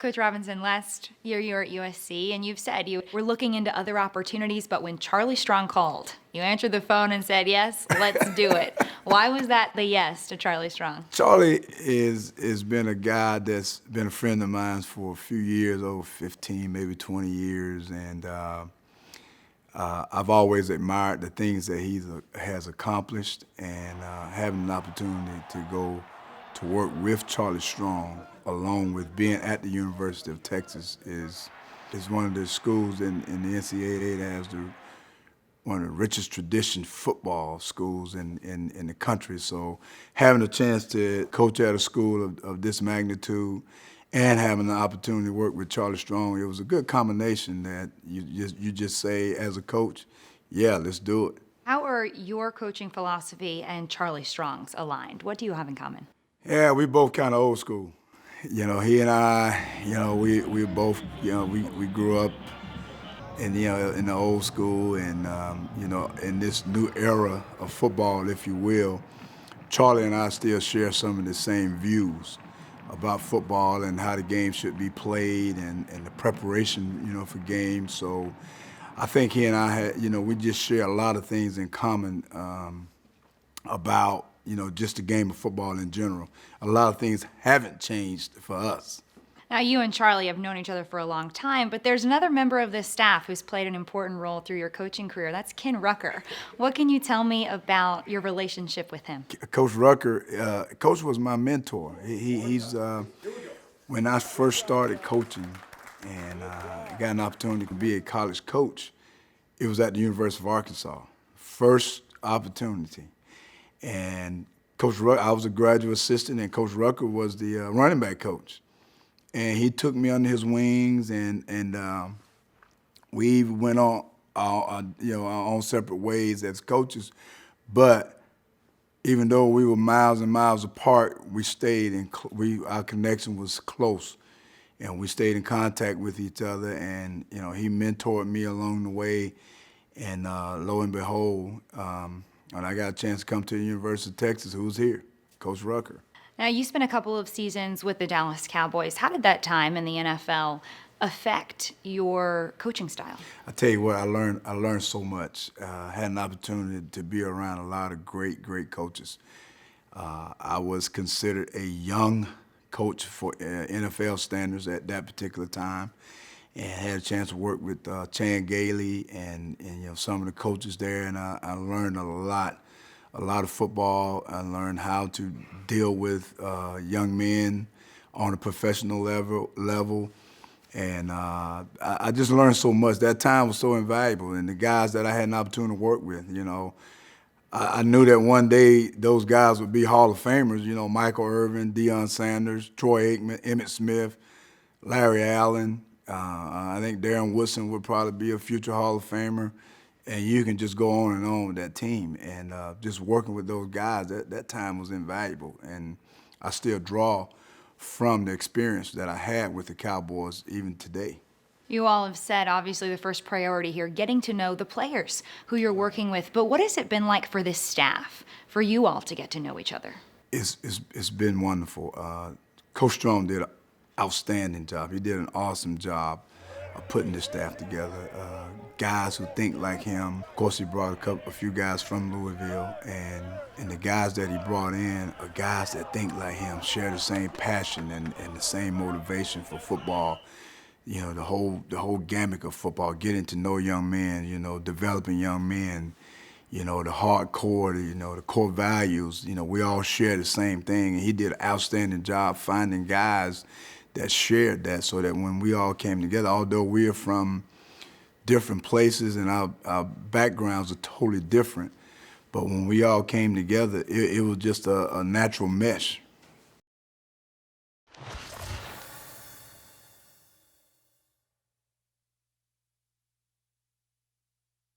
Coach Robinson, last year you were at USC, and you've said you were looking into other opportunities, but when Charlie Strong called, you answered the phone and said, yes, let's do it. Why was that the yes to Charlie Strong? Charlie has been a guy that's been a friend of mine for a few years, over 15, maybe 20 years, and I've always admired the things that he has accomplished, and having an opportunity to go to work with Charlie Strong, along with being at the University of Texas, is one of the schools in the NCAA that has one of the richest tradition football schools in the country. So having a chance to coach at a school of this magnitude and having the opportunity to work with Charlie Strong, it was a good combination that you just say as a coach, yeah, let's do it. How are your coaching philosophy and Charlie Strong's aligned? What do you have in common? Yeah, we both kind of old school. You know, he and I, we both, we grew up in in the old school, and in this new era of football, if you will. Charlie and I still share some of the same views about football and how the game should be played, and the preparation, for games. So I think he and I had, we just share a lot of things in common about just the game of football in general. A lot of things haven't changed for us. Now, you and Charlie have known each other for a long time, but there's another member of this staff who's played an important role through your coaching career. That's Ken Rucker. What can you tell me about your relationship with him? Coach Rucker, Coach was my mentor. He's when I first started coaching and got an opportunity to be a college coach, it was at the University of Arkansas. First opportunity. And Coach Rucker, I was a graduate assistant, and Coach Rucker was the running back coach. And he took me under his wings, and we went on our own separate ways as coaches. But even though we were miles and miles apart, we stayed in. Our connection was close, and we stayed in contact with each other. And he mentored me along the way. And lo and behold, when I got a chance to come to the University of Texas, who's here? Coach Rucker. Now, you spent a couple of seasons with the Dallas Cowboys. How did that time in the NFL affect your coaching style? I tell you what, I learned so much. Had an opportunity to be around a lot of great coaches. I was considered a young coach for NFL standards at that particular time, and had a chance to work with Chan Gailey and some of the coaches there, and I learned a lot of football. I learned how to deal with young men on a professional level, and I just learned so much. That time was so invaluable, and the guys that I had an opportunity to work with, I knew that one day those guys would be Hall of Famers. Michael Irvin, Deion Sanders, Troy Aikman, Emmitt Smith, Larry Allen. I think Darren Woodson would probably be a future Hall of Famer. And you can just go on and on with that team. And just working with those guys, that time was invaluable. And I still draw from the experience that I had with the Cowboys even today. You all have said, obviously, the first priority here, getting to know the players who you're working with. But what has it been like for this staff, for you all to get to know each other? It's been wonderful. Coach Strong did an outstanding job. He did an awesome job of putting this staff together. Guys who think like him. Of course, he brought a few guys from Louisville, and the guys that he brought in are guys that think like him, share the same passion and the same motivation for football. The whole gamut of football, getting to know young men, developing young men, the hardcore, the core values. We all share the same thing, and he did an outstanding job finding guys that shared that, so that when we all came together, although we are from different places and our backgrounds are totally different, but when we all came together, it was just a natural mesh.